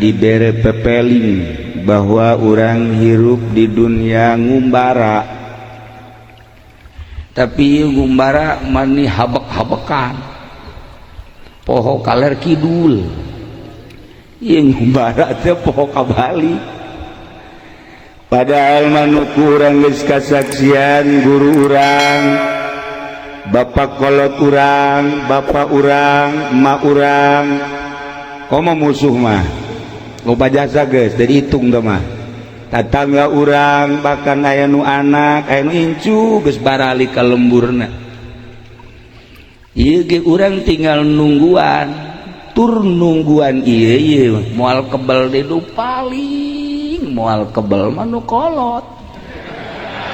dibere pepeling bahwa orang hirup di dunia ngumbara, tapi ngumbara mani habek-habekan poho kaler kidul, yang ngumbara teh poho kabali. Padahal manuku urang geus kasaksian guru urang, bapak kolot urang, bapak urang, emak urang, komo musuh mah loba jasa geus dari hitung teh mah. Tatangga urang bahkan aya nu anak, aya nu incu geus barali ka lemburna. Ieu ge urang tinggal nungguan, tur nungguan ieu moal kebel di nu paling moal kebel mah nu kolot.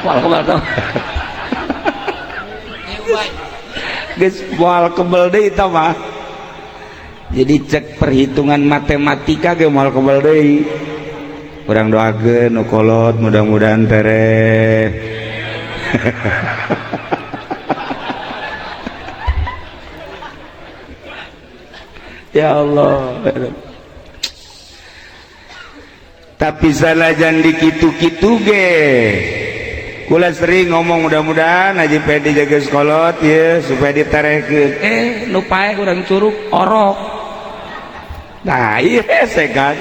Moal kebel tah. Geus moal kebel deui tah mah. Jadi cek perhitungan matematika ge moal kebal deui. Urang doakeun nu kolot mudah-mudahan tereh. Ya Allah. Tapi salajan dikitu-kitu ge kula sering ngomong mudah-mudahan Haji Pedi jaga kolot ya supaya diterehkeun. Nu pae urang curug orok. Nah iya segan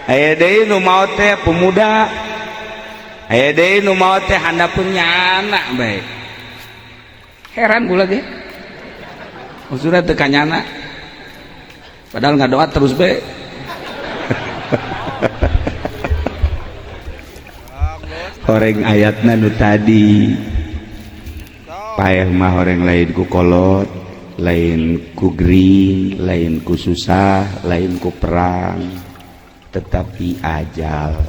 aya deui nu maot teh pemuda, aya deui nu maot teh handapeun nyana bae. Heran kula ge maksudna teu kanyana padahal ngadoa terus bae. Horeng ayatna nu tadi paeh mah horeng lain ku kolot, lain ku green, lain ku susah, lain ku perang, tetapi ajal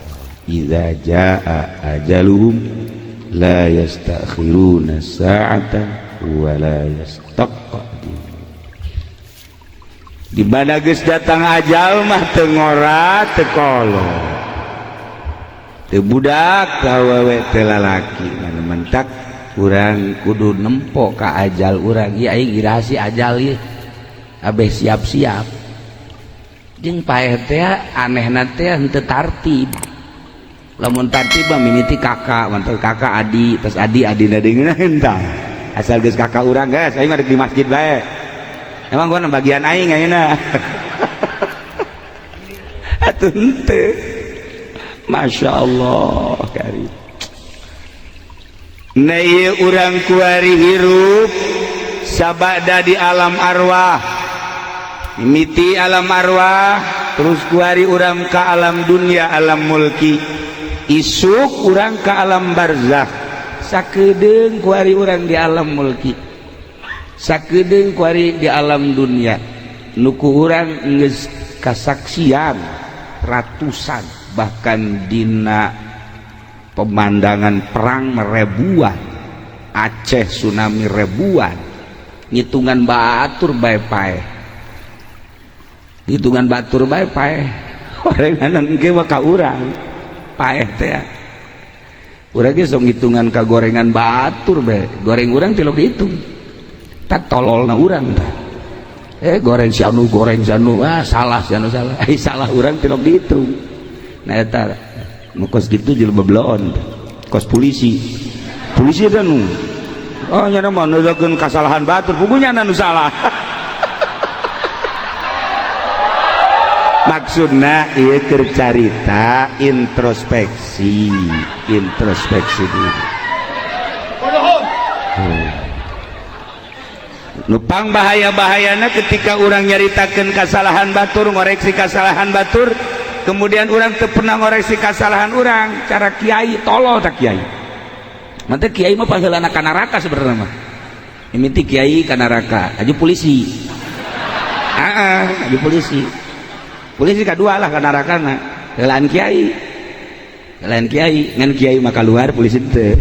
idza jaa ajaluhum la yastakhiruna sa'atan wa la yastaqdimun. Di mana geus datang ajal mah teu ngora teu kolot, teu budak teu awewe teu lalaki, mentak urang kudu nempo ka ajal urang. Ieu aing girasi ajal ieu abeh siap-siap. Jeung paeh teh anehna teh henteu tartib. Lamun tartib mah mimiti kakak, mantul kakak adi, terus adina deungeuna hentang. Asal geus kakak urang geus aing mah di masjid bae. Emang gua bagian aing ayeuna. Atuh henteu. Masya Allah karim. Nah ieu urang kuari hirup sabada di alam arwah, mimiti alam arwah, terus kuari urang ka alam dunia alam mulki, isuk urang ka alam barzakh, sakedeung kuari urang di alam mulki, sakedeung kuari di alam dunia. Nuku urang geus kasaksian ratusan bahkan dina pemandangan perang ribuan, Aceh tsunami ribuan, ngitungan batur bae pae, ngitungan batur bae pae. Gorengan engke mah ka urang pae teh. Urang ge sok ngitungan ka gorengan batur bae, goreng urang teh lo dihitung. Tak tololna urang tah. Goreng si anu salah si anu salah. Salah urang teh lo dihitung. Nah eta nu kos gitu jelema bloon, kos polisi dan nu oh nyana mah nudakeun kasalahan batur pugunya nu salah. Maksudna ieu keur carita introspeksi diri. Nu pang bahaya-bahayana ketika urang nyaritakeun kasalahan batur, ngoreksi kasalahan batur, kemudian orang teu pernah ngoreksi kesalahan orang. Cara kiai tolol tak kiai. Nanti kiai mah panggilana ka neraka sebenarnya mah. Mimiti kiai ka neraka, aju polisi. Aju polisi. Polisi kadua lah ka nerakana. Helaan kiai. Helaan kiai, ngan kiai mah keluar polisi teu.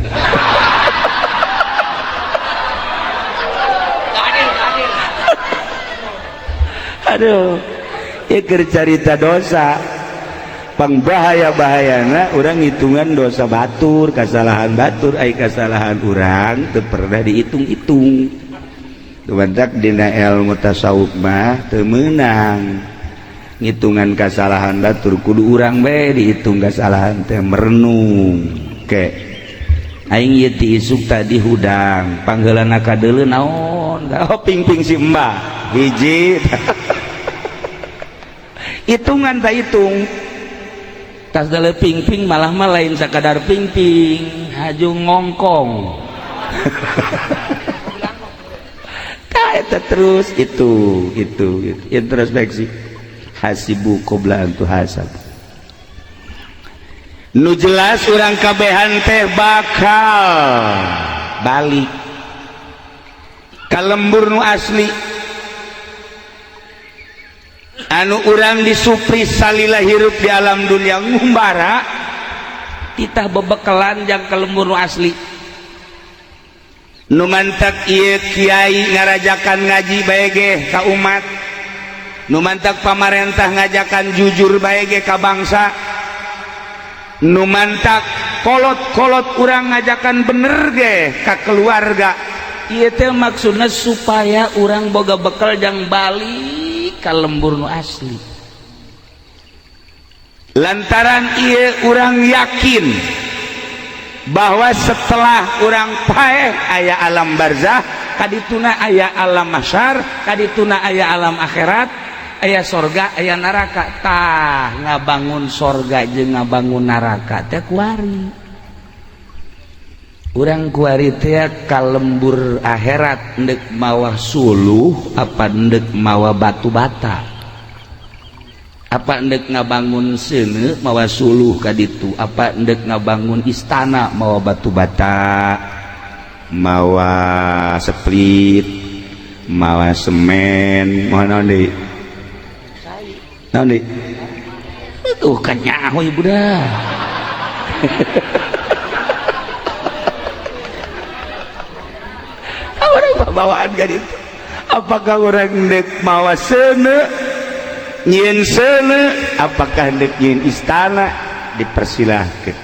Aduh, ieu keur carita dosa. Pangbahaya-bahayana orang hitungan dosa batur, kesalahan batur, kesalahan orang teu pernah dihitung-hitung. Tumantak dina ilmu tasawuf mah teu meunang. ngitungan kesalahan batur kudu urang bae dihitung kesalahan teh merenung ke aing ieu ti isuk tadi hudang panggeulana kadeuleu naon ping-ping si mbah hiji hitungan tak hitung tas dale ping-ping malah lain sakadar ping-ping haju ngongkong eta terus itu introspeksi hasibu qabla an tuhasab nu jelas urang kabehan teh bakal balik ka lembur nu asli anu urang disupri salila hirup di alam dunia ngumbara titah bebekalan jang ka lembur nu asli nu mantak ieu kiai ngarajakan ngaji bae ge ka umat nu mantak pamarentah ngajakan jujur bae ge ka bangsa nu mantak kolot-kolot urang ngajakan bener ge ka keluarga ieu teh maksudna supaya urang boga bekal jang balik ka lembur nu asli lantaran ieu urang yakin bahwa setelah orang paeh aya alam barzah kadituna aya alam mahsyar kadituna aya alam akhirat aya sorga aya neraka tah ngabangun sorga jeung ngabangun neraka teh kuari urang kuari teh ka lembur akhirat endek mawa suluh apa endek mawa batu bata apa endek ngabangun seuneu mawa suluh kaditu apa endek ngabangun istana mawa batu bata mawa split mawa semen mawa naon deui naon deui tuh kan nyaho ibu dah orang bawaan kaditu apakah orang endek mawa seuneu nyin seuneu apakah hendak nyin istana dipersilahkan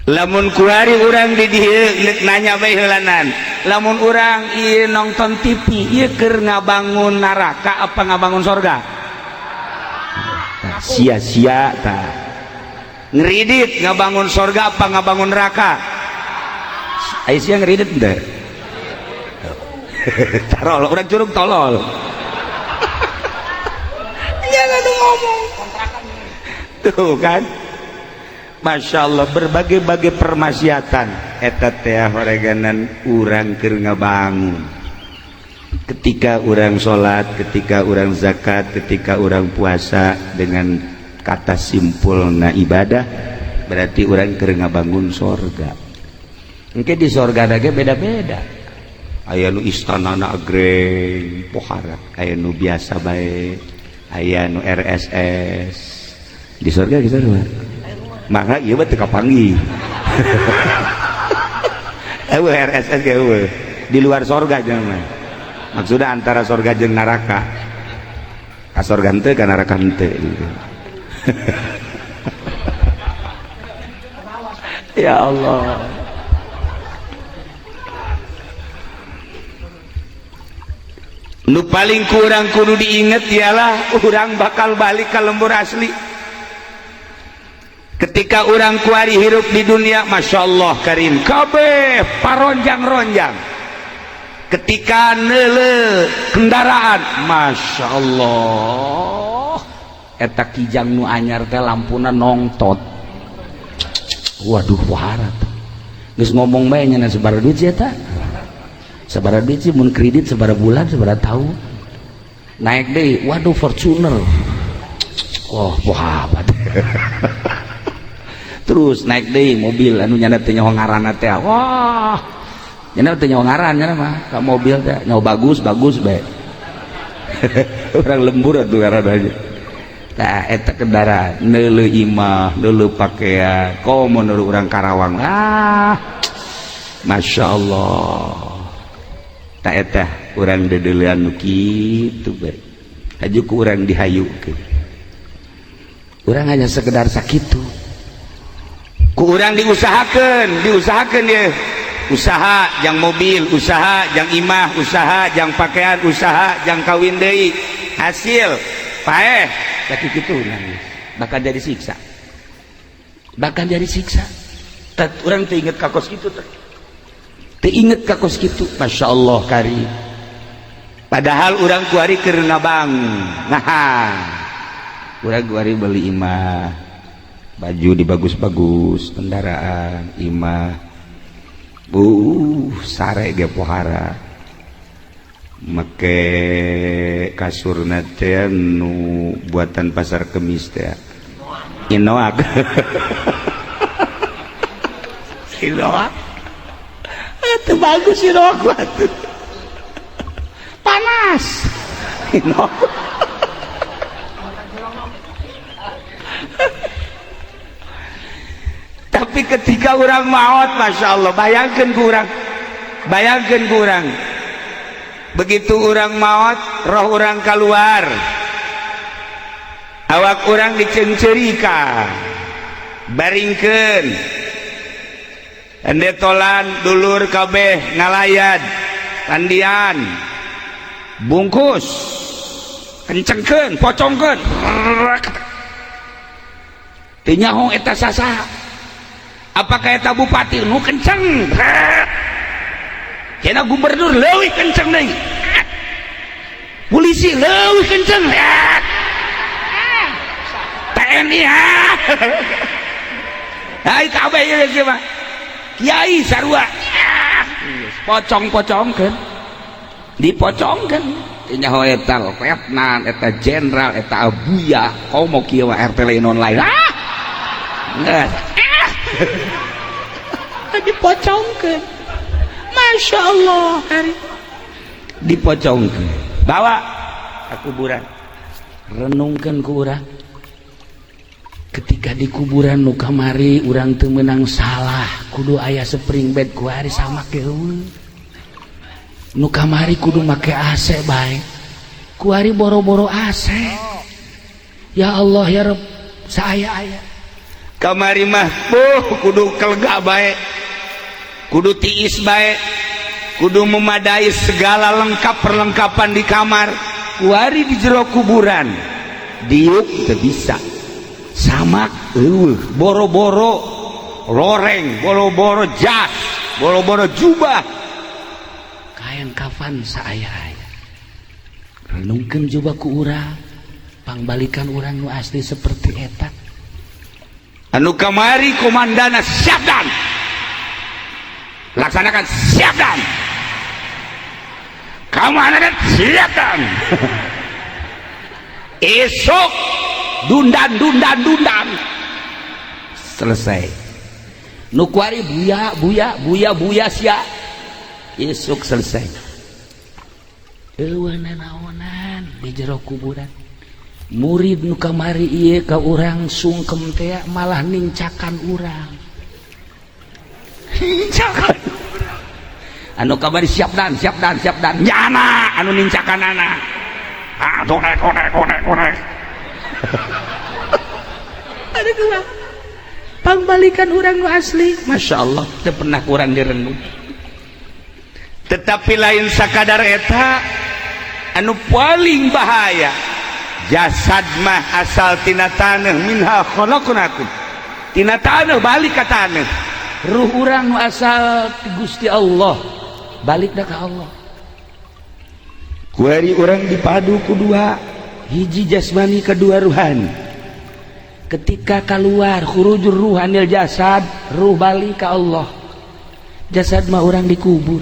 lamun kuari urang di dieu nanya bae heulanan lamun urang ieu nonton TV ieu keur ngabangun neraka apa ngabangun sorga sia-sia tah ngridit ngabangun sorga apa ngabangun neraka Aisyah ngridit teh tarol urang curug tolol ngomong tuh kan Masya Allah berbagai-bagai permaksiatan eta teh horeganan urang keur ngabangun ketika urang sholat ketika urang zakat ketika urang puasa dengan kata simpulna ibadah berarti urang keur ngabangun sorga engke di sorga ge beda-beda aya nu istanana agreng poharat aya nu biasa bae aya nu RSS di surga gitu maka ieu mah teu kapanggih eueuh RSS ge eueuh di luar surga jangan maksudnya antara surga jeung neraka ka surga henteu ka neraka henteu gitu. Ya Allah nu paling kurang kudu diinget ialah urang bakal balik ke lembur asli ketika urang kuari hirup di dunia Masya Allah karim kabeh paronjang-ronjang ketika neule kendaraan Masya Allah eta kijang nu anyar teh lampuna nongtot waduh waharat geus ngomong bae nya sabaraha duit eta sabaraha duit sih mun kredit sabaraha bulan sabaraha tahun naik deh waduh Fortuner wah bohabat terus naik deh mobil anu nyana teh nyaho ngaranna teh wah nyana teh nyaho ngaran nyana mah ka mobil teh nyaho bagus bae urang lembur atuh ngaranna aja tah eta kendaraan neuleuh imah neuleuh pakaian komo neuleuh urang Karawang Masya Allah tak etah urang dedeulean nu kitu bae haju ku urang dihayukeun urang hanya sekedar sakitu ku urang diusahakeun ya usaha jang mobil usaha jang imah usaha jang pakaian usaha jang kawin deui hasil paeh tapi gitu nangis bakal jadi siksa orang teringet kakos gitu teringet kakos gitu Masya Allah kari padahal orang kuari karena bang orang kuari beli imah baju di bagus-bagus kendaraan imah sare ge pohara make kasur teh nu buatan pasar kemis teh inoak inoak itu bagus inoak batu panas inoak tapi ketika orang maut Masya Allah bayangkan kurang begitu orang maut roh orang keluar awak orang dicengcerika baringkeun endetolan dulur kabeh ngalayad tandian bungkus kencengkeun pocongkeun teu nyaho eta sasaha apakah eta bupati nu kenceng kena gubernur leuwih kenceng deui polisi leuwih kenceng TNI hai kabeh ieu mah kiai sarua pocong-pocongkeun dipocongkeun teu nyaho eta letnan eta jenderal eta abuya kau mau kieu mah RT lain online dipocongkeun Masya Allah hari dipocongkeun bawa ke kuburan renungkeun ku urang ketika di kuburan nu kamari urang teu meunang salah kudu aya spring bed ku ari sama keueuh nu kamari kudu make AC bae ku ari boro-boro AC ya Allah ya Rabb saaya-aya kamari mah kudu kelega bae kudu tiis bae kudu memadai segala lengkap perlengkapan di kamar kuari di jero kuburan diuk teu bisa samak boro-boro loreng boro-boro jas boro-boro jubah kain kafan saaya-aya renungkeun jubah ku urang pangbalikan urang nu asli seperti eta anu kamari komandana Syabdan laksanakan Syabdan komandan Syabdan esok dundan selesai nu kuari buya sia esok selesai eueuh nanaonan di jero kuburan murid nu kamari ieu ka urang sungkem teh malah nincakan urang nincakan anu kamari Syabdan nyana anu nincakanana korek ada dua pangbalikan urang nu asli Masya Allah teu pernah kurang direnung tetapi lain sakadar eta anu paling bahaya jasad mah asal tina taneuh minha khalaqnakum tina taneuh balik ka taneuh ruh urang nu asal ti Gusti Allah balik da ka Allah kuari urang dipadu kedua hiji jasmani kedua ruhani ketika keluar khurujur ruhanil jasad ruh balik ka Allah jasad mah urang dikubur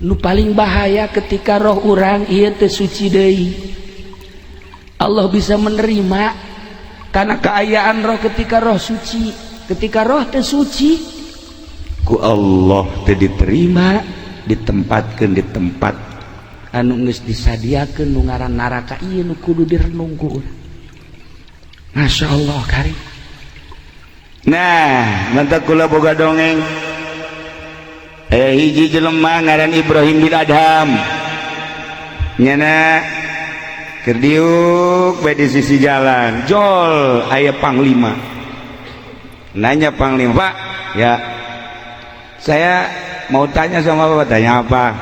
nu paling bahaya ketika roh urang ieu teu suci deui Allah bisa menerima karena keayaan roh ketika roh suci ketika roh teu suci ku Allah teu diterima ditempatkeun di tempat anu geus disadiakeun nu ngaran neraka ieu nu kudu direnung ku urang Masya Allah kari nah mantap kula boga dongeng hiji jelema ngaran Ibrahim bin Adham nyana keur diuk bae di sisi jalan jol aya panglima nanya panglima Pak ya saya mau tanya sama Bapak tanya apa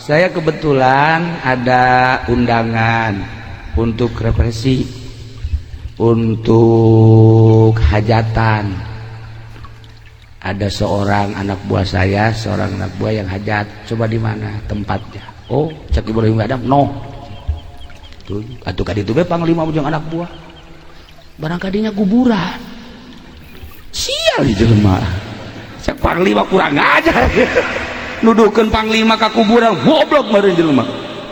Saya kebetulan ada undangan untuk represi, untuk hajatan. Ada seorang anak buah saya, seorang anak buah yang hajat. Coba di mana tempatnya? Oh, cek Ibrahim Adam. No. Tuh, atuh kaditu we panglima jeung anak buah. Barangkadinya kuburan. Sial jelema. Cek panglima kurang ajar. Nuduhkeun panglima ka kuburan, goblok meureun jelema.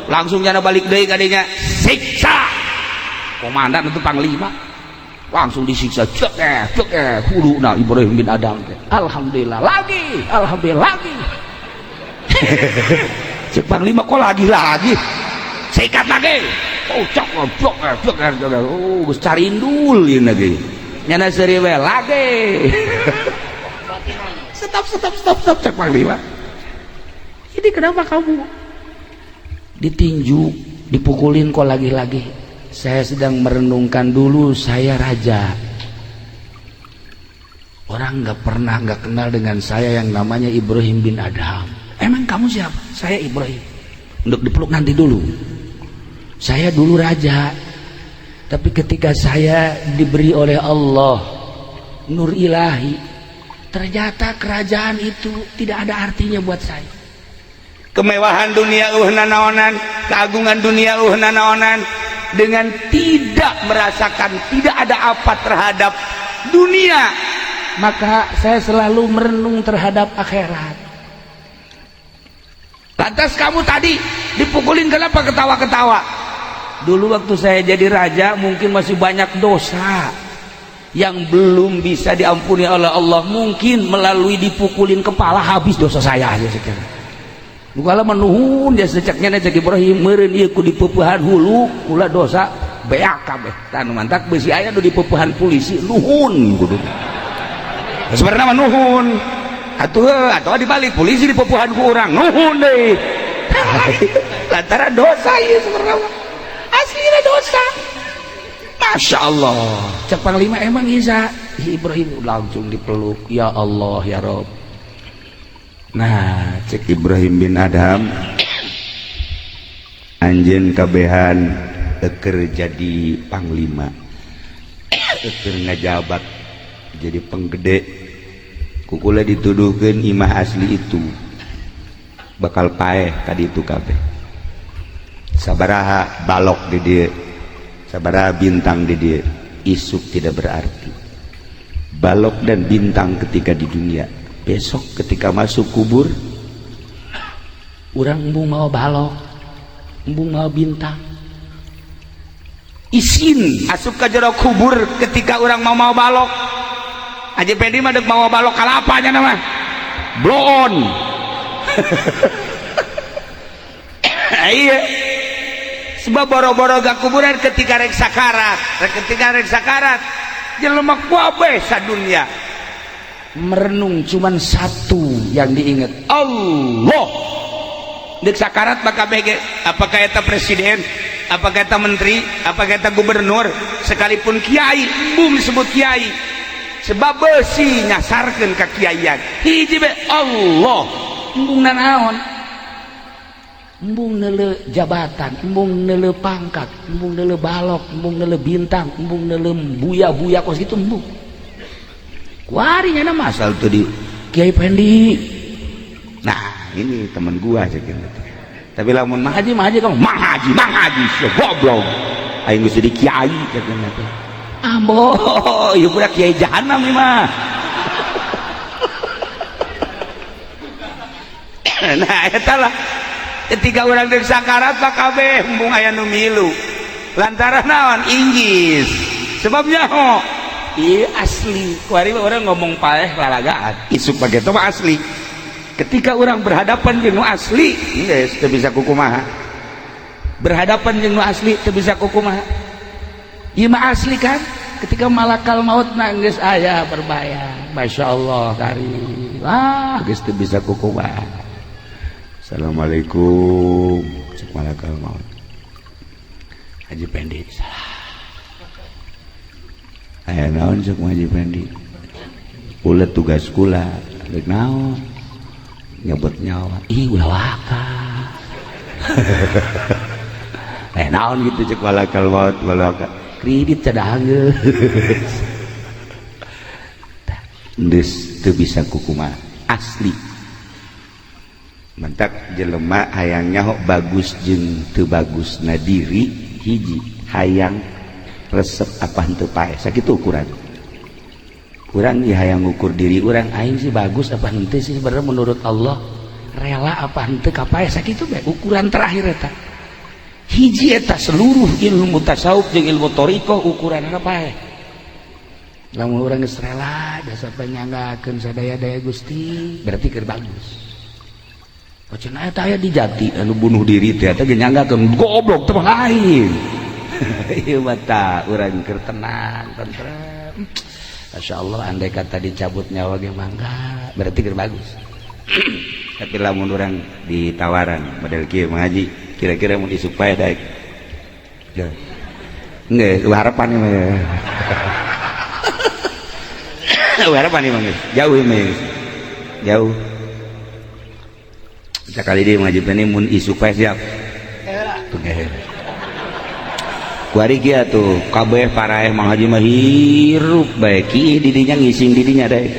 Langsung jana balik deui kadinya, siksa. Komandan itu panglima. Langsung disiksa, cek huduna Ibrahim bin Adam. Alhamdulillah lagi. Cek panglima kok lagi. Sikat lagi. Oh, cok. Oh, geus carindul ieu na ge. Nyana seuri we lagi. Stop cek panglima. Ini kenapa kamu ditinju, dipukulin kok lagi-lagi? Saya sedang merenungkan dulu saya raja. Orang nggak kenal dengan saya yang namanya Ibrahim bin Adham. Emang kamu siapa? Saya Ibrahim. Untuk dipeluk nanti dulu. Saya dulu raja. Tapi ketika saya diberi oleh Allah nur ilahi, ternyata kerajaan itu tidak ada artinya buat saya. Kemewahan dunia nanaonan, keagungan dunia nanaonan, dengan tidak merasakan tidak ada apa terhadap dunia, maka saya selalu merenung terhadap akhirat. Lantas kamu tadi dipukulin kenapa ketawa-ketawa? Dulu waktu saya jadi raja mungkin masih banyak dosa yang belum bisa diampuni oleh Allah. Mungkin melalui dipukulin kepala habis dosa saya aja sekarang. Bukala menuhun dia seceknya cek Ibrahim meureun ieu ku dipeupuhan hulu ulah dosa beak kabeh. Tanu mantak beusi aya nu dipeupuhan polisi nuhun kudu. Sebenarnya mah nuhun. Atuh dibalik polisi dipeupuhan ku urang nuhun deui. Lantaran dosa ieu sebenarnya. Aslinya dosa. Masya Allah. Cek panglima emang Isa Ibrahim langsung dipeluk. Ya Allah ya Rob. Nah, cek Ibrahim bin Adham, anjeun kabehan keur jadi panglima, keur ngajabat jadi penggede. Kukula dituduhkeun imah asli itu bakal paeh ka ditu kabeh. Sabaraha balok di dieu, sabaraha bintang di dieu, isuk tidak berarti. Balok dan bintang ketika di dunia. Besok ketika masuk kubur, orang embung mau balok, embung mau bintang. Isin asup ke jero kubur ketika orang mau balok. Aja pedi mah deuk mau balok kalapanya nama. Bloon. Iya. Sebab boro-boro gak kuburan ketika rek sakarat, jelema kuabeh sadunya. Merenung cuman satu yang diingat, Allah. Dek sakarat maka bege apakah eta presiden, apakah eta menteri, apakah eta gubernur, sekalipun kiai embung disebut kiai sebab beusi nyasarkeun ka kiaian hiji be Allah. Embung nanaon? Embung neuleuh jabatan, embung neuleuh pangkat, embung neuleuh balok, embung neuleuh bintang, embung neuleuh buya-buya kos kitu embung. Kuarinya nama asal tuh di Kiai Pendi. Nah ini temen gua aja gitu. Tapi lamun Mang Haji kamu Mang Haji goblok. Aing geus jadi kiai katanya teh. Ambo, ieu budak kiai jahanam ieu mah. Nah eta lah ketika urang deuk sakarat mah kabeh embung aya nu milu. Lantaran naon inggis. Sebabnya iya asli. Kuari orang ngomong paeh lalagaan. Isuk pake itu mah asli. Ketika orang berhadapan dengan asli, yes, teu bisa kukumaha. Berhadapan dengan asli, teu bisa kukumaha. Ieu mah asli kan? Ketika malakal maut nangis aya berbahaya. Masya Allah karim. Geus teu bisa kukumaha. Assalamualaikum. Cek malakal maut. Haji Pendi. Salam. Aya naon cek Haji Pendi? Ulet tugas kula, rek naon? Nyebut nyawa. Ih ulah waka. naon gitu cek walakal maut walakal kredit cadangan geus deus teu bisa kukumaha asli mentak jelema hayang nyaho bagus jeung teu bagusna diri hiji hayang resep apa henteu pae sakitu ukuran urang ieu hayang ngukur diri urang aing sih bagus apa henteu sih bener menurut Allah rela apa henteu ka pae sakitu bae ukuran terakhir eta hiji eta seluruh ilmu tasawuf jeung ilmu thariqah ukuranna pae lamun urang geus rela jasa panyanggakeun sadaya-daya Gusti berarti keur bagus cenah eta aya di Jati anu bunuh diri teh eta ge nyanggakeun goblok teh lain ieu mah tah urang keur tenang tentrem masyaallah andai kata dicabut nyawa ge mangga berarti keur bagus tapi lamun urang ditawaran model kieu Mang Haji kira-kira mau disupai daek nggak harapan nih mah harapan nih mah jauh nih jauh sekali dia mengajib ini mun isupai siap kuari kia tuh kabeh paraeh Mang Haji mah hirup baik ih didinya ngising didinya daek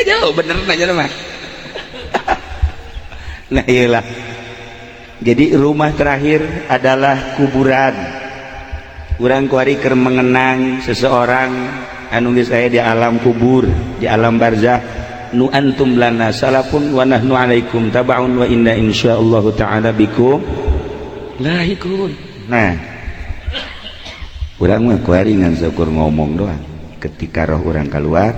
jauh bener aja mah nah iyalah jadi rumah terakhir adalah kuburan urang kuari keur mengenang seseorang anu geus aya di alam kubur di alam barzakh nu antum lana salafun wa nahnu alaikum tabaun wa inna insyaallah taala bikum lahikun nah urang mah kuari ngan syukur ngomong doang ketika roh urang keluar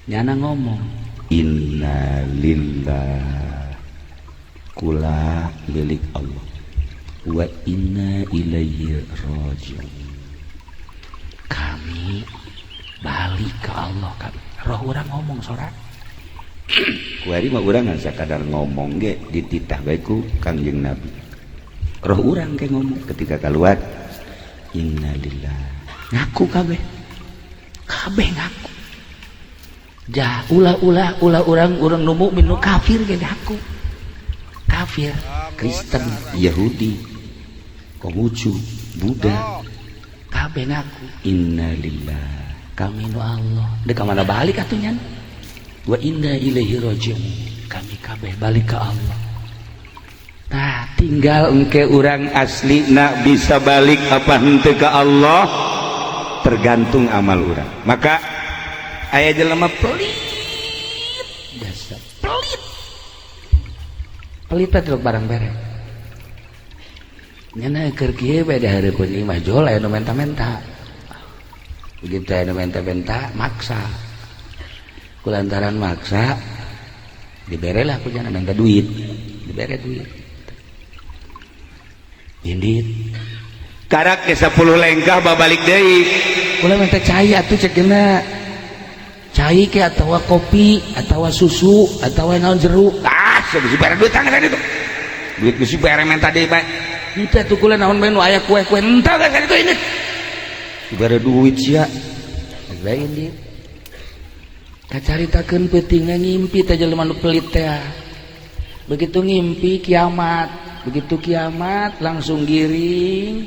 nyana ngomong inna lillah kula milik Allah wa inna ilaihi rajiun kami balik ke Allah kami roh urang ngomong sorak kuari mah urang ngan sakadar ngomong ge dititah bae ku Kangjeng Nabi roh urang ke ngomong ketika keluar inna lillah ngaku kabeh ngaku jah ulah urang nu mukmin nu kafir ge aku kafir Kristen Yahudi Konghucu Buddha kabeh ngaku innalillah kami nu Allah deuk ka mana balik atuh nyan wa inna ilaihi rajiun kami kabeh balik ke Allah nah tinggal engke urang aslina bisa balik apa henteu ka Allah tergantung amal urang maka aya jelema pelit dasar pelit teh barang bere nyana keur kieu bae dihareupeun ieu mah jol aya nu menta-menta begitu aya nu menta-menta maksa kulantaran maksa dibere lah ku jangan minta duit dibere duit indit karak ke 10 lengkah babalik deui kula minta cai atuh cek geuna cai ke atawa kopi atawa susu atawa naon jeruk geus dibere duit tangga itu duit geus dibere menta deui bae henteu atuh kula naon bae nu aya kue-kue henteu kan itu ini dibere duit sia bae indit kacaritakeun peutingna ngimpi teh jelema nu pelit teh begitu ngimpi kiamat begitu kiamat langsung giring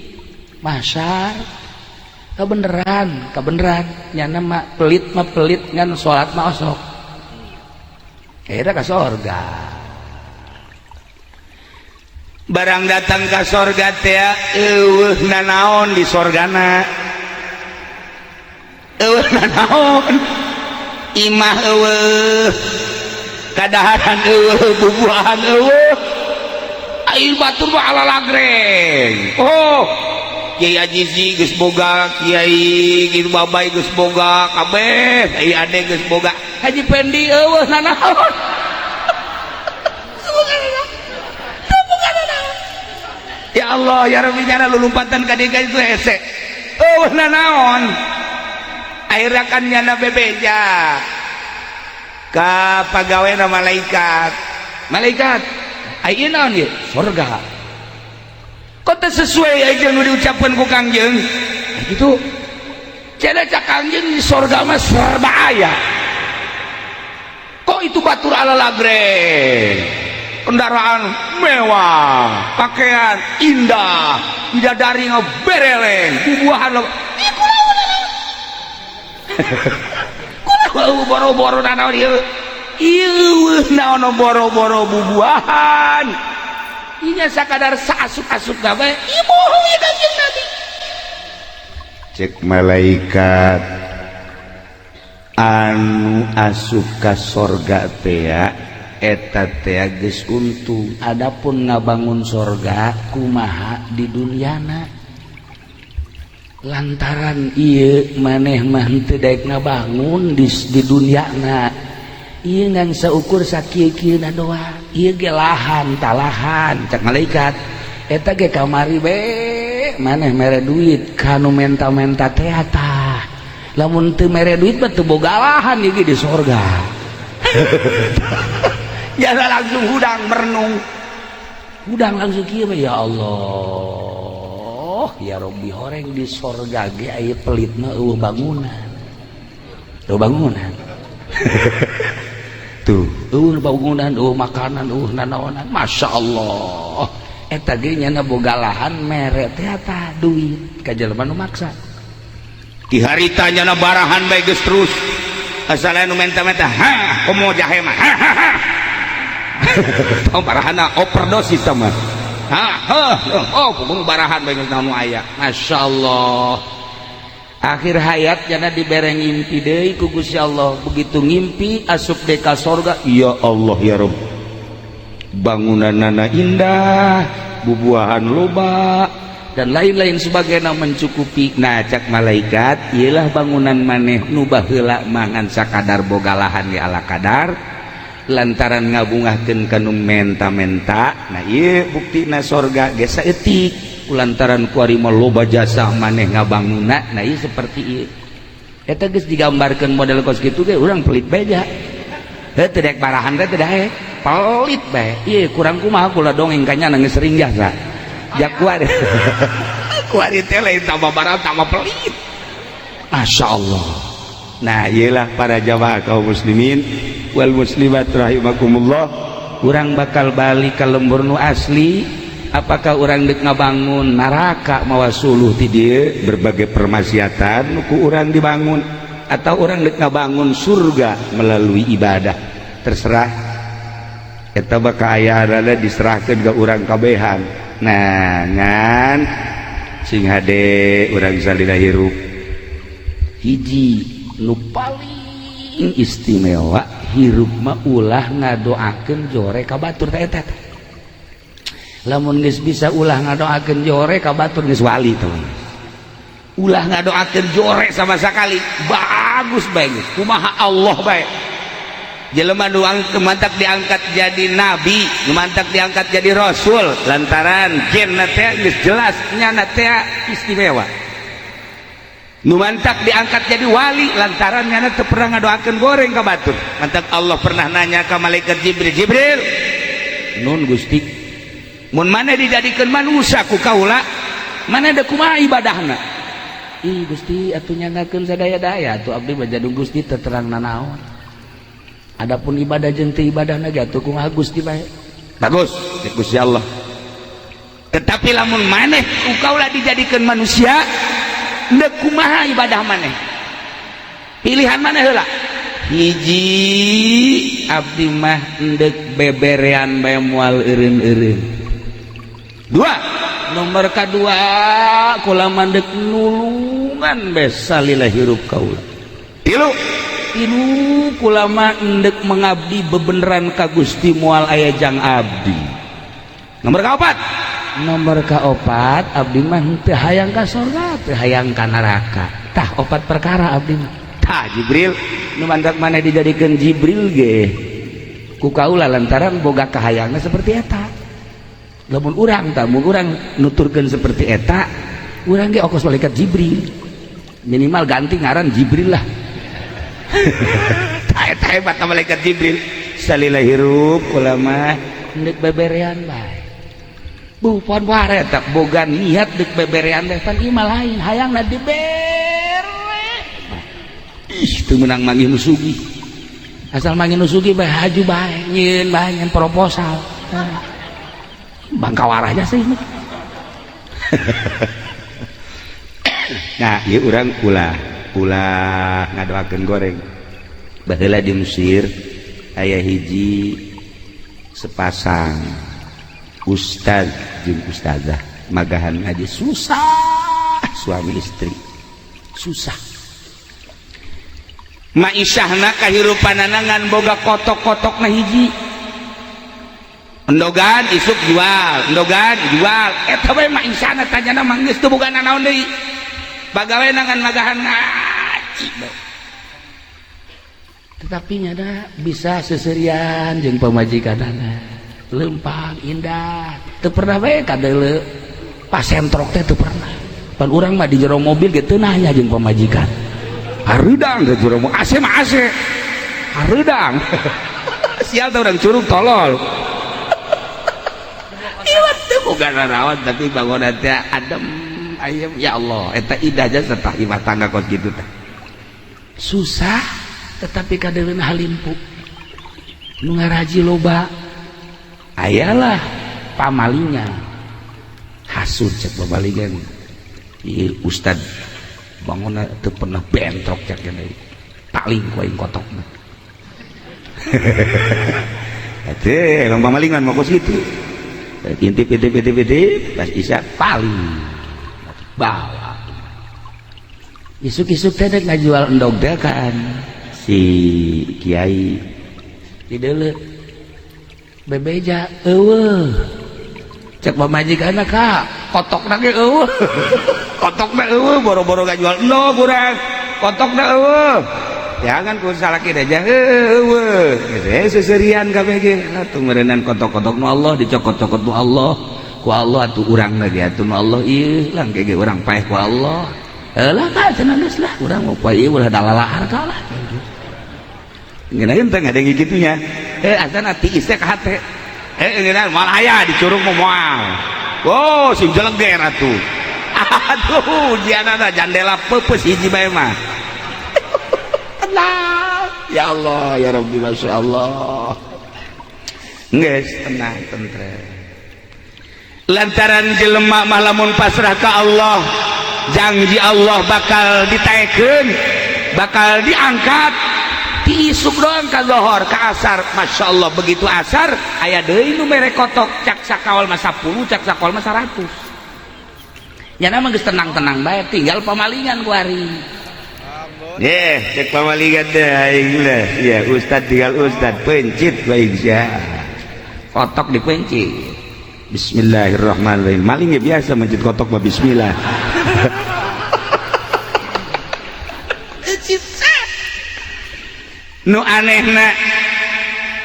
mahsyar kebeneran nyana mah pelit ngan salat mah osok akhirnya ka sorga barang datang ka sorga teh eueuhna naon di sorgana eueuhna naon imah eueuh kadaharan eueuh bubuhan eueuh air batur mah ala lagreng oh Kiai Ajizi geus boga Kiai gitu babay geus boga kabeh Kiai Ade geus boga Haji Pendi eueuh nanaon ya Allah ya Rabbi nyana lulumpatan ka dieu itu hese eueuh nanaon akhirnya kan nyana bebeja ka pagaweana malaikat aya naon ieu surga kota sesuai aja nu diucapkan ku Kangjeng gitu cenah cak Kangjeng di surga mah serba aya itu batur ala lagreng, kendaraan mewah, pakaian indah, bidadari ngebereleng, bubuahan lo. Kulau boro-boro naon ieu. Ieu naon boro-boro bubuahan. Inya sakadar saasuk-asuk gawe, ieu bohong ieu Kanjeng Nabi. Cek malaikat anu asup ka sorga teh eta teh geus untung. Adapun ngabangun sorga kumaha di dunyana lantaran ieu maneh mah teu daek ngabangun di dunyana ieu ngan saukur sakieu-kieuna doang. Ieu ge lahan talahan cak malaikat eta ge kamari be maneh mere duit kanu menta-menta teh tah lamun teu mere duit mah teu boga lahan ieu di sorga. Ya langsung hudang merenung, hudang langsung kieu ya Allah ya Rabbi horeng di sorga ge aya pelitna eueuh bangunan. Tuh bangunan. Tuh eueuh bangunan, eueuh makanan, eueuh nanaonan. Masyaallah. Eta ge nya boga lahan mere teh tah duit ka jelema nu maksa. Ki harita nya barahan bae geus terus. Asal anu menta-menta ha komo jahe mah. Tong barahana overdosis mah. Oh pung barahan bae geus naon aya. Masyaallah. Akhir hayat jana dibere ngimpi deui ku Gusti Allah. Begitu ngimpi asup deui ka sorga, ya Allah ya Rabb. Bangunanana indah, bubuahan loba dan lain-lain sebagainya mencukupi. Nah cak malaikat ialah bangunan maneh nu baheula mangan sakadar boga lahan di ala kadar lantaran ngabungahkeun kanu menta-menta. Nah ieu buktina sorga ge saeutik lantaran kuari mah loba jasa maneh ngabangunna. Nah ieu seperti ieu eta geus digambarkeun model kos kitu ge urang pelit beja. Heuh teu daek barahan teh teu daek pelit bae. Ieu kurang kumaha kula dongeng kanya nangis sering jasa. Jak kuari. Kuari teh lain tambah barang tambah pelit. Masya Allah. Nah iyalah para jamaah kaum muslimin wal muslimat rahimakumullah, urang bakal balik ka lembur nu asli. Apakah urang dek ngabangun neraka mawa suluh ti dieu berbagai permaksiatan ku urang dibangun, atau urang dek ngabangun surga melalui ibadah, terserah. Eta bakal aya rada diserahkeun ka urang kabehan. Nah ngan sing hade urang salila hirup hiji nu paling istimewa hirup mah ulah ngadoakeun jore ka batur teh eta. Lamun geus bisa ulah ngadoakeun jore ka batur geus wali tuh. Ulah ngadoakeun jore sama sekali bagus bae geus. Kumaha Allah bae. Jelema doang mantak diangkat jadi nabi, mantak diangkat jadi rasul lantaran jenna teh geus jelas nyana teh istimewa. Nu mantak diangkat jadi wali lantaran nyana teu pernah ngadoakeun goreng ka batur. Mantak Allah pernah nanya ka malaikat Jibril, Jibril, nun Gusti, mun maneh dijadikeun manusia ku kaula, maneh da kumaha ibadahna? Ih Gusti atuh nyangakeun sadaya-daya atuh abdi mah jadung Gusti teu terang nanaon. Adapun ibadah jeung teu ibadahna ge atuh kumaha Gusti bae. Bagus, Gusti Allah. Tetapi lamun maneh ku kaula dijadikeun manusia, deuk kumaha ibadah maneh? Pilihan maneh heula. Hiji abdi mah endek beberean bae moal eureun-eureun. Dua, nomor kadua kula mandek nulungan bae salila hirup kaula. Tilu, ilu kulama endek mengabdi bebeneran ka Gusti moal aya jang abdi. Nomor kaopat, nomor kaopat abdi mah teu hayang ka surga teu hayang ka neraka. Tah opat perkara abdi mah. Tah Jibril nu mandak maneh dijadikeun Jibril ge ku kaula lantaran boga kahayangna seperti eta. Lamun urang tah mun urang nuturkeun seperti eta urang ge ongkos malaikat Jibril. Minimal ganti ngaran Jibril lah. Eta hebat malaikat Jibril salila hirup ulama ndek beberean bae. Bu pon ware tak boga niat dek beberean teh pan ieu mah lain hayangna dibere. Ih teu meunang manggih nu sugih. asal mangin nusugi bae haju bae nyeun bae nyen proposal bangkawar aja sih nah ieu urang ulah ngadoakeun goreng baheula di Mesir aya hiji sepasang ustaz jeung ustazah magahan ngaji susah suami istri susah maisyahna kahirupanana ngan boga kotok-kotok na hiji endogan isuk jual endogan jual eta bae maisyahna tanyana mah geus teu boga naon deui bagawe ngan magahan ngaji tetapi nyada bisa seserian jeung pamajikanana lempang indah teu pernah bae kadeuleu pasentrok teh teu pernah pan urang mah di jero mobil ge teu nanya jeung pamajikan hareudang ke jero mobil AC mah AC hareudang sial teh urang curug tolol ieu teh boga naraon tapi bangunan teh adem ayem ya Allah eta indah aja serta imah tangga kos gitu teh susah tetapi kadeulina halimpu nu ngaraji loba ayalah pamalingan hasud cek pamalingan ieu ustad bangunna teu pernah bentrok cek kene paling ku aing kotokna atuh emang pamalingan mah kos kitu intip pas isya paling bawa isuk-isuk teh ngajual endog teh kan si kiai di deuleu bebeja eueuh cek pamajikanna ka kotokna ge eueuh kotokna eueuh boro-boro ngajual endog urang kotokna eueuh jangan ku salaki aja eueuh geus seserian kabeh ge atuh meureunnan kotok-kotok nu Allah dicokot-cokot nu Allah ku Allah atuh urangna ge atuh nu Allah ieu lang ge urang paeh ku Allah lah ka cenah geus lah urang mau poe ieu ulah dalalahar ka lah ngeunaan teh ngadeng gitunya asana tiis teh ka hate ngeunaan moal aya di curug moal oh sing jeleger atuh aduh jianana jandela peupeus hiji bae mah ya Allah ya Rabbi masyaallah geus tenang tentrem lantaran jelema mah lamun pasrah ka Allah janji Allah bakal ditaekeun bakal diangkat diisuk doang ka zohor ka asar masyaallah begitu asar aya deui nu mere kotok cak sakawal mah 10 cak sakawal mah 100 nyana mah geus tenang-tenang bae tinggal pamalingan ku ari cek pamalingan teh aing lah ya ustad tinggal ustad pencit bae insya kotok dipencit bismillahirrahmanirrahim maling ya biasa mencit kotok mah bismillah nu anehna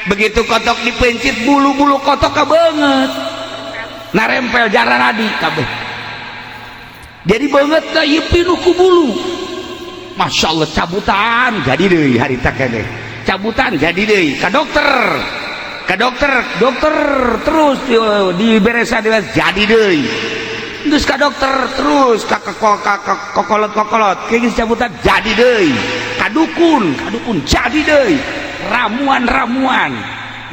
begitu kotok dipencit bulu-bulu kotok kabeungeut narempel jaranadi kabeh jadi beungeut teh ieu pinuh ku bulu masyaallah cabutan jadi deui harita keneh cabutan jadi deui ka dokter terus diberesan jadi deui geus ka dokter terus ka kokolot geus cabutan jadi deui ka dukun jadi deui ramuan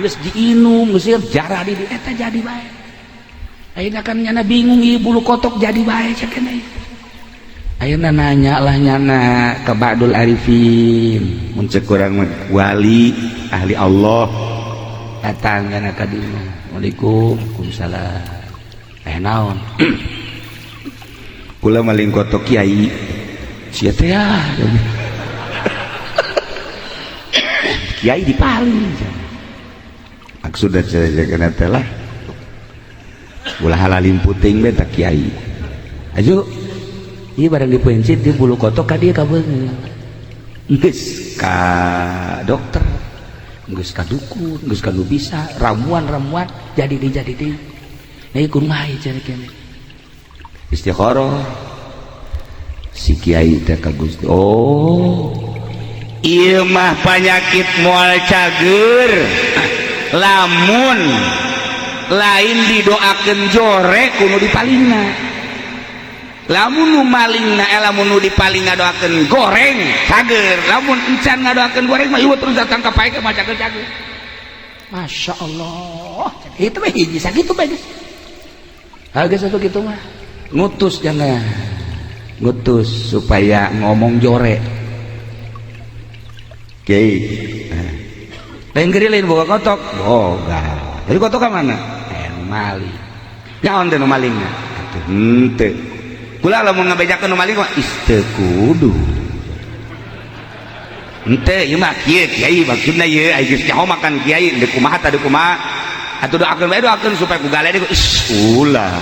geus diinum geus jarah di eta jadi bae ayeuna kan nyana bingung ieu bulu kotok jadi bae sakeneh ayeuna nanya lah nyana ka Ba'dul Arifin mun ceuk urang wali ahli Allah datang nyana ka dieu Waalaikumsalam naon kula maling kotok kiai sia teh kiai dipaling maksudna jaga teh lah ulah halalin puting be tak kiai ayo ieu barang dipencit di bulu kotok ka dieu ka beungeut geus ka dokter geus ka dukun geus ka nu bisa ramuan jadi deui nah ieu kumaha cara keneh istikharah si kiai teh ka Gusti oh ieu mah penyakit moal cager lamun lain didoakeun jore kudu dipalingna lamun nu malingna lamun nu dipaling ngadoakeun goreng cager, lamun encan ngadoakeun goreng mah ieu terus datang ka pae ke maca cager. Masya Allah, itu mah hiji sakitu bae. Harga satu gitu mah Ngutus jangan, ngutus supaya ngomong jore. Kiai, lain geri lain boga kotok, boga. Jadi kotok ke mana? Maling. Nyaon teh nu malingna? Henteu. Kula lamun ngabejakeun nu maling mah teu kudu. Henteu ieu mah kieu kiai maksudna ieu aya geus nyaho makan kiai deuk kumaha tah deuk kumaha. Atuh doakeun bae doakeun supaya ku galede ku ulah.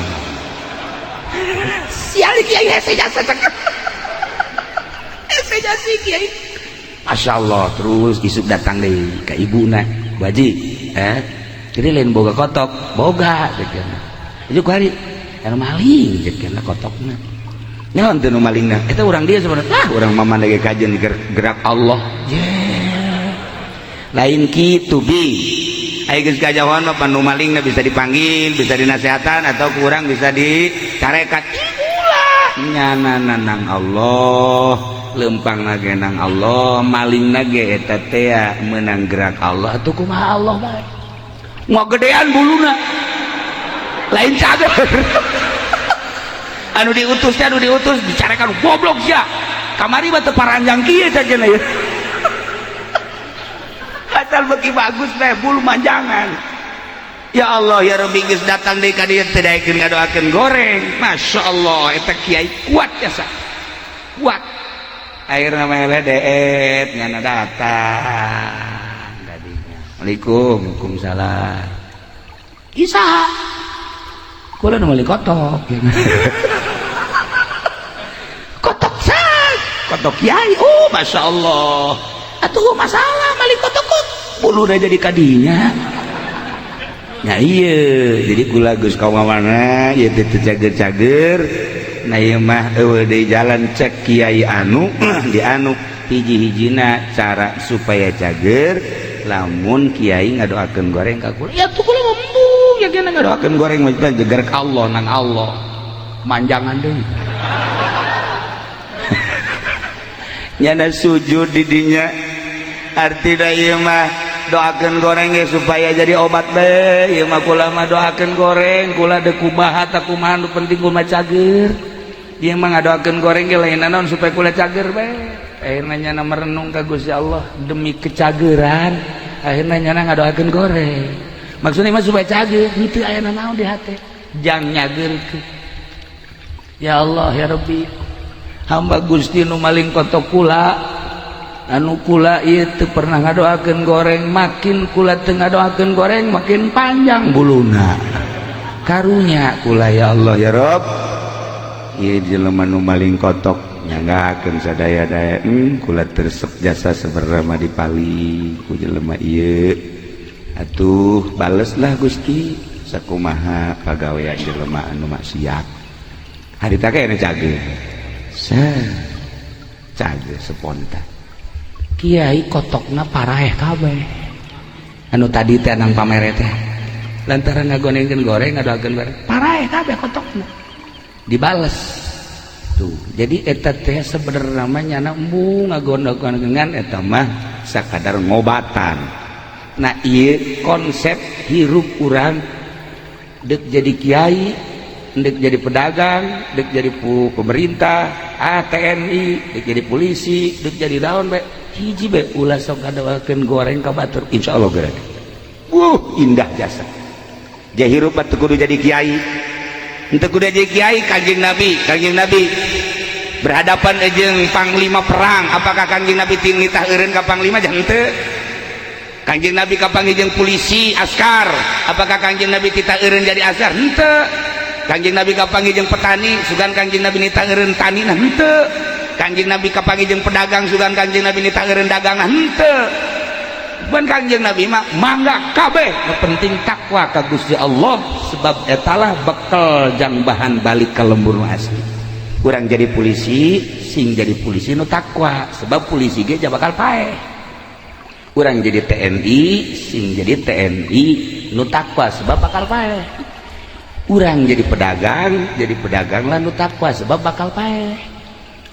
sial kiai hese jasa cek. Hese jasi kiai. Masya Allah, terus isuk datang deh ke ibuna, Bu Haji, jadi lain boga kotok, boga, jadinya. Itu hari, yang maling, jadinya kotoknya. Nyawan tuh malingnya, itu orang dia sebenarnya, orang mama lagi kajian gerak Allah. Yeah. Lain gitu bi, ayo guys kajawan apa nu malingnya bisa dipanggil, bisa dinasehatan atau kurang bisa dicarekat. Ulah, nyana nang Allah. Lempang nage nang Allah, maling nage eta teh menang gerak Allah atuh kumaha Allah bae. Mau gedean buluna. Lain cager. anu diutus dicarekan goblok sia. Kamari mah teu paranjang kieu cageuna ye. Asal beki bagus teh bulu manjangan. Ya Allah ya Rabbi geus datang deui ka dieu teh daekeun ngadoakeun goreng. Masya Allah eta kiai kuat jasa. Kuat. Akhirnya mele deet ngana datang tadinya. Waalaikumsalam. Isa. Kula nu meuli kotok. Kotok san. Kotok kiai. Oh, Masya Allah. Atuh masalah meuli kotok kok. Bulu udah jadi kadinya. Ya iya. Jadi kula geus ka mana ieu teh cager-cager. Nah ieu mah eueuh deui jalan cek kiai anu di anu hiji-hijina cara supaya cager lamun kiai ngadoakeun goreng ka kula ya tuh kula ngomong ya kena ngadoakeun goreng mah jeger ka Allah nang Allah manjangan deui nyana sujud di dinya artina ieu mah doakeun goreng ge supaya jadi obat bae ieu mah kula mah doakeun goreng kula deuk kumaha tah kumaha nu penting kula cager. Dia mah ngadoakeun goreng ge lain naon supaya kula cager bae. Akhirna nyana merenung ka Gusti Allah demi kecageran. Akhirna nyana ngadoakeun goreng. Maksudnya mah supaya cager, henteu aya naon di hate. Jang nyageurkeun. Ya Allah ya Rabbi. Hamba Gusti nu maling kotok kula. Anu kula ieu teu pernah ngadoakeun goreng, makin kula teu ngadoakeun goreng makin panjang buluna. Karunya kula ya Allah ya Rabb. Ieu jelema nu maling kotok nyanggakeun sadaya-daya kula tersep jasa sabarama dipali ku jelema ieu atuh baleslah Gusti sakumaha pagawean jelema anu maksiat harita ge anu cager cager spontan kiai kotokna paraeh kabeh anu tadi teh nang pamere teh lantaran ngagonengkeun goreng ngadoakeun goreng paraeh kabeh kotokna dibales tuh jadi eta teh sebenarnya namanya embung ngagondokan dengan eta mah sakadar ngobatan. Nah ieu konsep hirup urang dek jadi kiai dek jadi pedagang dek jadi pemerintah TNI dek jadi polisi dek jadi daun bae hiji bae ulah sok ngadoakeun goreng ka batur insyaallah geura indah jasa jah hirup batur kudu jadi kiai. Untuk kuda jadi kiai kanjeng Nabi berhadapan jeung panglima perang apakah kanjeng Nabi nitah eureun ka panglima jah henteu kanjeng Nabi kapanggih jeung polisi askar apakah kanjeng Nabi titah eureun jadi askar henteu kanjeng Nabi kapanggih jeung petani sugan kanjeng Nabi nitah eureun tani nah henteu kanjeng Nabi kapanggih jeung pedagang sugan kanjeng Nabi nitah eureun dagang nah henteu ban kanjeng Nabi mah mangga kabeh penting takwa ka Gusti Allah sebab etalah bekal jang bahan balik ke lembur asli urang jadi polisi sing jadi polisi nu takwa sebab polisi ge bakal paeh urang jadi TNI sing jadi TNI nu takwa sebab bakal paeh urang jadi pedagang lanu takwa sebab bakal paeh.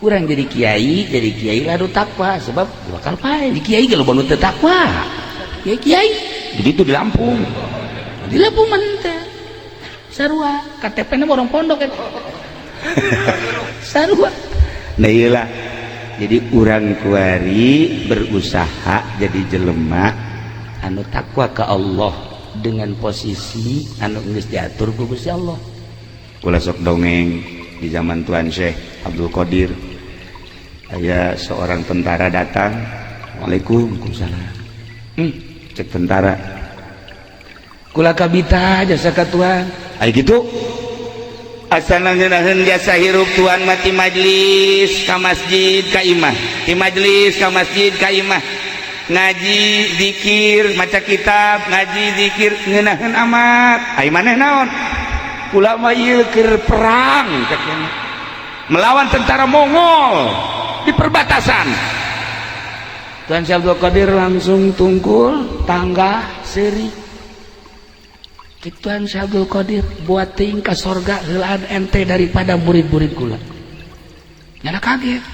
Urang jadi kiai lanu takwa sebab bakal paeh. Di kiai kalau banu teu takwa. Kiai. Begitu di Lampung. Di Lampung mantep. Sarua, KTP-na orang pondok kan. Sarua. Nah iyalah. Jadi urang kuari berusaha jadi jelema anu takwa ke Allah dengan posisi anu geus diatur ku Gusti Allah. Kula sok dongeng di zaman Tuan Syekh Abdul Qadir. Aya seorang tentara datang. Waalaikumsalam. Cek tentara. Kula kabita jasa ka Tuan. Ai gitu. Asana ngeunaheun jasa hirup Tuan mati majlis ka masjid ka imah. Di majlis ka masjid ka imah. Ngaji zikir maca kitab ngaji zikir ngeunaheun amat ai maneh naon kula mah ieu keur perang melawan tentara Mongol di perbatasan. Tuan Syekh Abdul Qadir langsung tungkul tangga seuri Tuan Syekh Abdul Qadir buat ting ka sorga heulaan ente daripada murid-murid kula. Nyana kaget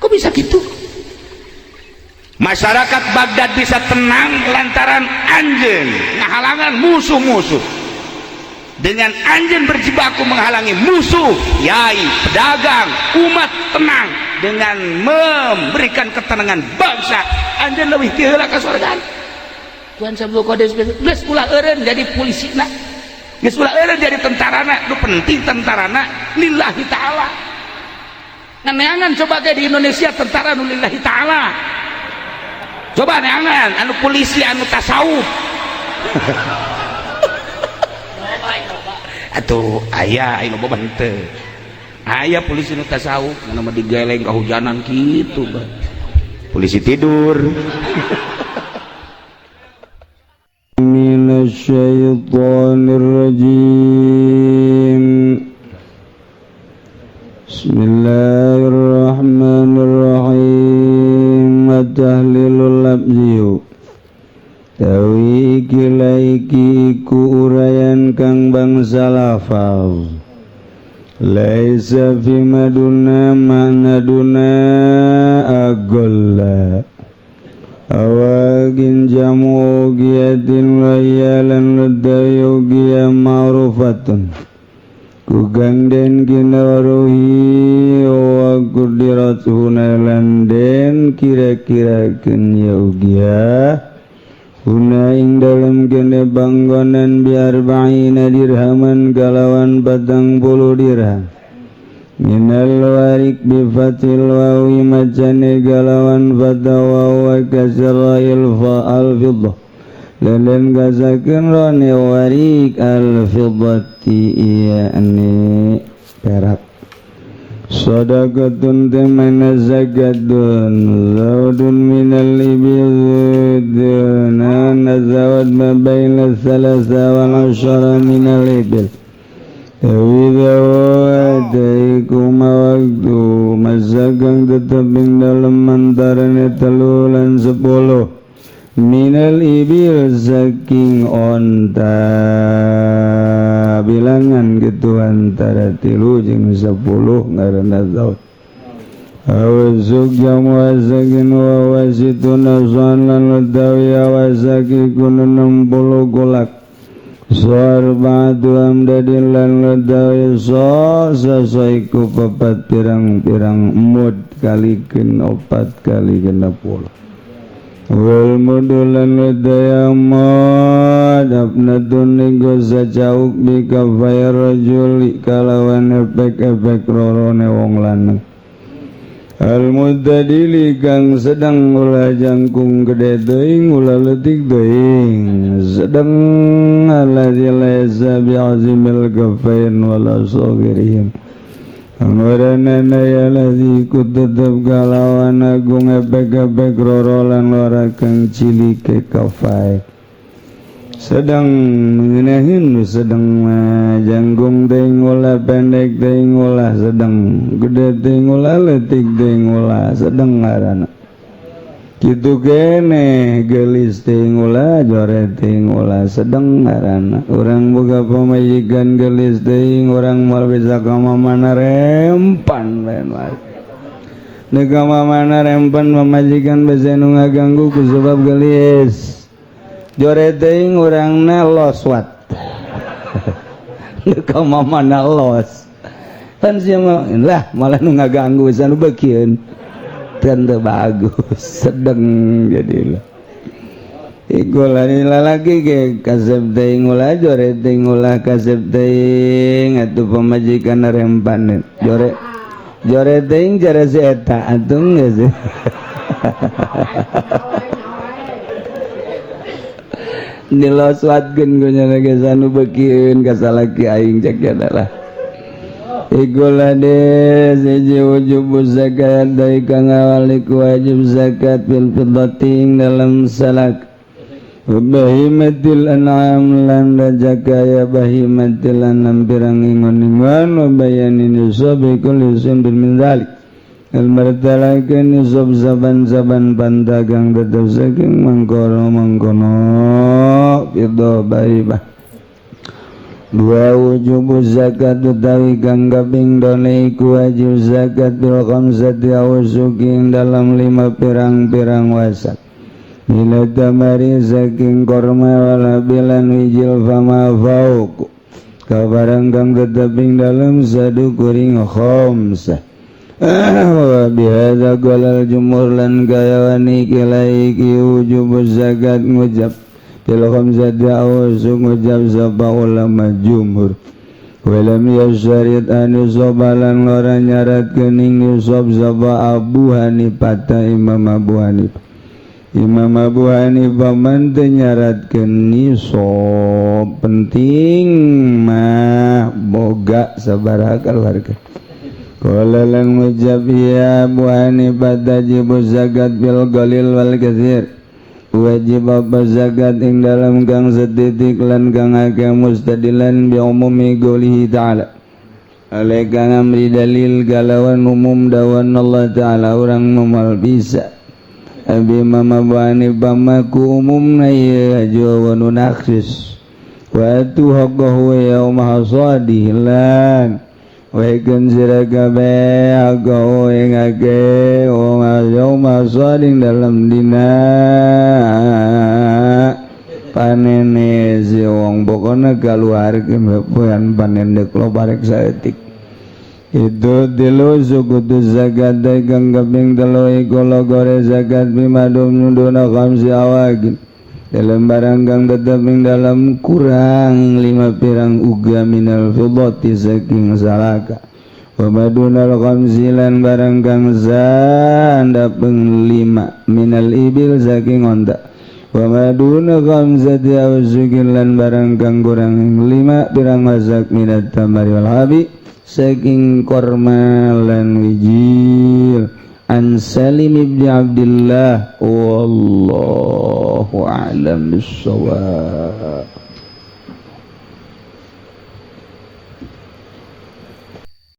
kok bisa gitu. Masyarakat Baghdad bisa tenang lantaran anjeun ngahalangan musuh-musuh. Dengan anjeun berjibaku menghalangi musuh, yai, pedagang, umat tenang dengan memberikan ketenangan bangsa. Anjeun leuwih ti heula ka surga. Tuan Abdul Qadir geus ulah eureun jadi polisina. Geus ulah eureun jadi tentarana, nu penting tentarana lillahi taala. Nganeangan coba ge di Indonesia tentara nu lillahi taala. Coba neangan anu polisi anu tasawuf. Atuh aya anu loba henteu. Aya polisi anu tasawuf nama digeleng kahujanan kitu, Bang. Polisi tidur. Minasyaitonir rajim. Bismillahirrahmanirrahim. Tahlilul labziyu tawi kilaiki ku urayan kang bangsa lafal laisa fi maduna makna duna agolla awagin jamu giyatin wayalan ladayugiya ma'rufatun kugangden kinawaruhi wa kudirat hunalan den kira-kira kenya ugia huna ing dalam kene banggonan biar ba'ina dirhaman kalawan 40 dirham minal warik bifatil wawi macane kalawan fatawa wa kasrail fa'al fiddah lalan gazakeun rone warik al-fiddati yakni perak sadaqatun tamana zakatun laudun minal ibil nazawad ma baina thalatha wal 'ashara minal ibil Awidha wa'ataikum waktu masagang tetap ing dalam antaranya 3 lan 10 minal ibil saking onta bilangan gitu antara 3 jeung 10 ngaranna zaud awazuk jamu wasakin wa wasitun azan lan ladawi awasaki kuna 60 golak suar ba'du amdadin lan ladawi sasaiku 4 pirang-pirang mud kalikin 4 kali 60 wal mudulan ladaya mad abnatun nego sacauk bika fayar rajul kalawan efek-efek rorone wong lanang al mudadili kang sedang ulah jangkung gede teuing ulah leutik teuing sedang alladzi laysa bi'azimil kafain wala saghirihim Amarana ya ladzi kutetep kalawan agung efek-efek rorolan lora kang cilike kafai sedang ngeunaheun sedang janggung teuing ulah pendek teuing ulah sedang gede teuing ulah leutik teuing ulah sedang ngaranna kitu kene gelis teuing ulah joret teuing ulah sedeng ngaranna urang boga pamajikan gelis teuing urang moal bisa ka mamana rempan lain wae nega mamana rempan pamajikan basa nu ngaganggu ku sebab gelis joret teuing urangna los wat nega mamana los pan sia lah malah nu ngaganggu basa nu beukieun teu bagus sedeng jadilah ikulani lalaki ke kasep teuing ulah joret teuing ulah kasep teuing atuh pamajikan rempan joret teuing cara si eta atuh geus sih diloswatkeun ku nya geus anu beukieun ka salaki aing cek adalah ikulade siji wujub zakat dari kang awali wajib zakat fil fiddating dalam salak bahimatil an'am lan zakaya bahimatil an'am pirang ingon-ingon wa bayanin yusabi kulli sunbin min zalik al martalakan yusab saban-saban pandagang tetap saking mangkono fiddah bahimah dua wujub zakat utawi kang kaping done iku wajib zakat bil khamsati awsukin dalam 5 pirang-pirang wasak bila tamari saking korma wala bilan wijil fama fauq kabarang kang tetaping dalam sadu kuring khamsah wa bihadza qalal jumhur lan kayawani kilaiki wujub zakat ngujab bil khamsati awsuk ngucap sapa ulama jumhur walam yasyarit an yusobalan ora nyarat kening yusob sapa Abu Hanifah Imam Abu Hanifah man teu nyaratkeun yusob penting mah boga sabaraha keluarga qala lan ngucap ya Abu Hanifah tajibu zakat bil qalil wal katsir wajib apa zakat ing dalam kang setitik lan kang akeh mustadilan bi umumi qoulihi ta'ala alai kang amri dalil galawan umum dawan Allah ta'ala orang mumal bisa abi mama bani bamaku umumna ya jawa nakhsis wa tu haqqahu yauma hasadih lan waikun sirakabe agaw ing ake yauma hasading dalam dina panene si wong pokona kaluarkeun poean panen dek lo barek saeutik itu tilu sukutu zakat kang kaping 3 iku logore zakat bimadum nunduna khamsi awagin dalam barang kang tetaping dalam kurang 5 pirang uga minal fiddati saking salaka wa madunal khamsilan barang kang sandapeng 5 minal ibil saking onta wa maduna khamsati awsukin lan barang kang kurang 5 pirang masak minat tamari wal habi saking korma lan wijil an Salim ibn Abdullah wallahu a'lam bissawab.